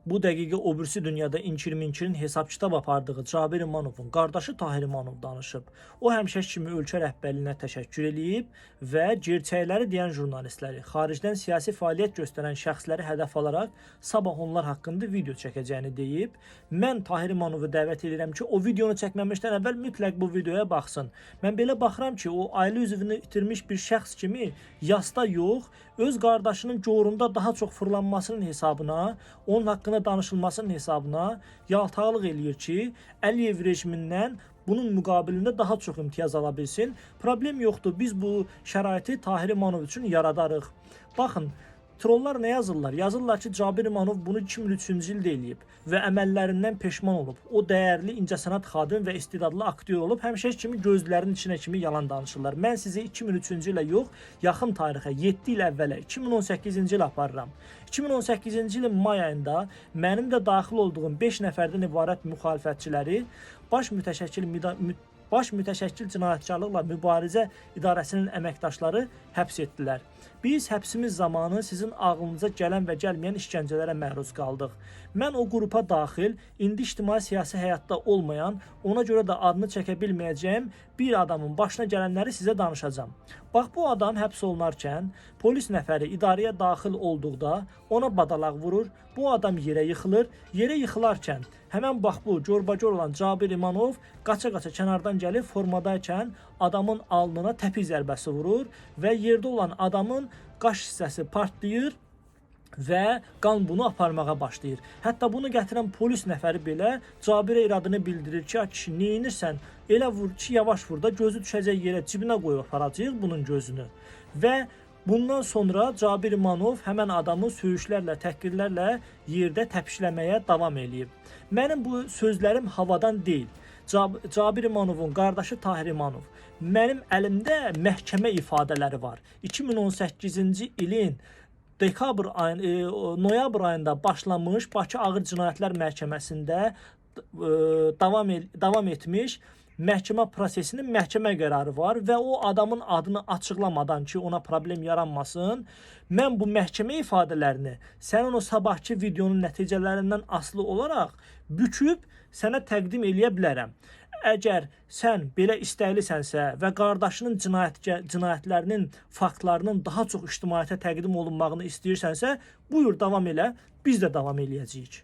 bu dəqiqə o birisi dünyada inkir-minkirin hesab-kitab apardığı Cabir İmanovun qardaşı Tahir İmanov danışıb. O həmişəki kimi ölkə rəhbərliyinə təşəkkür eləyib və gerçəkləri deyən jurnalistləri, xaricdən siyasi fəaliyyət göstərən şəxsləri hədəf alaraq sabah onlar haqqında video çəkəcəyini deyib. Mən Tahir İmanovu dəvət edirəm ki, o videonu çəkməmişdən əvvəl mütləq bu videoya baxsın. Mən belə baxıram ki, o ailə üzvünü itirmiş bir şəxs kimi yasda yox, öz qardaşının gorunda daha çox fırlanmasının hesabına, onun haqqında danışılmasının hesabına yaltaqlıq eləyir ki, Əliyev rejimindən bunun müqabilində daha çox imtiyaz ala bilsin. Problem yoxdur, biz bu şəraiti Tahir İmanov üçün yaradarıq. Baxın, trollar nə yazırlar? Yazırlar ki, Cabir İmanov bunu 2003-cü ildə eləyib və əməllərindən peşman olub. O dəyərli incəsənət xadimi və istedadlı aktyor olub, həmişəki kimi gözlərinin içinə kimi yalan danışırlar. Mən sizi 2003-cü ilə yox, yaxın tarixə, 7 il əvvələ, 2018-ci il aparıram. 2018-ci ilin may ayında mənim də daxil olduğum 5 nəfərdən ibarət müxalifətçiləri Baş Mütəşəkkil Cinayətkarlıqla Mübarizə İdarəsinin əməkdaşları həbs etdilər. Biz həbsimiz zamanı sizin ağlınıza gələn və gəlməyən işgəncələrə məruz qaldıq. Mən o qrupa daxil, indi ictimai siyasi həyatda olmayan, ona görə də adını çəkə bilməyəcəyim bir adamın başına gələnləri sizə danışacağım. Bax, bu adam həbs olunarkən polis nəfəri idarəyə daxil olduqda ona badalaq vurur, bu adam yerə yıxılır. Yerə yıxılarkən həmən bax bu corbacor olan Cabir İmanov qaça-qaça kənardan gəlib formadaykən adamın alnına təpik zərbəsi vurur və yerdə olan adamın qaş hissəsi partlayır və qan bunu aparmağa başlayır. Hətta bunu gətirən polis nəfəri belə Cabirə iradını bildirir ki, kişi, neyinirsən? Elə vur ki, yavaş vur da gözü düşəcək yerə, cibinə qoyub aparacaq bunun gözünü. Və bundan sonra Cabir İmanov həmən adamı söyüşlərlə, təhqirlərlə yerdə təpişləməyə davam eləyib. Mənim bu sözlərim havadan deyil. Cabir İmanovun qardaşı Tahir İmanov. Mənim əlimdə məhkəmə ifadələri var. 2018-ci ilin noyabr ayında başlamış Bakı Ağır Cinayətlər Məhkəməsində davam etmiş məhkəmə prosesinin məhkəmə qərarı var və o adamın adını açıqlamadan ki, ona problem yaranmasın, mən bu məhkəmə ifadələrini sənin o sabahki videonun nəticələrindən asılı olaraq büküb sənə təqdim eləyə bilərəm. Əgər sən belə istəklisənsə və qardaşının cinayətlərinin faktlarının daha çox ictimaiyyətə təqdim olunmağını istəyirsənsə, buyur davam elə, biz də davam eləyəcəyik.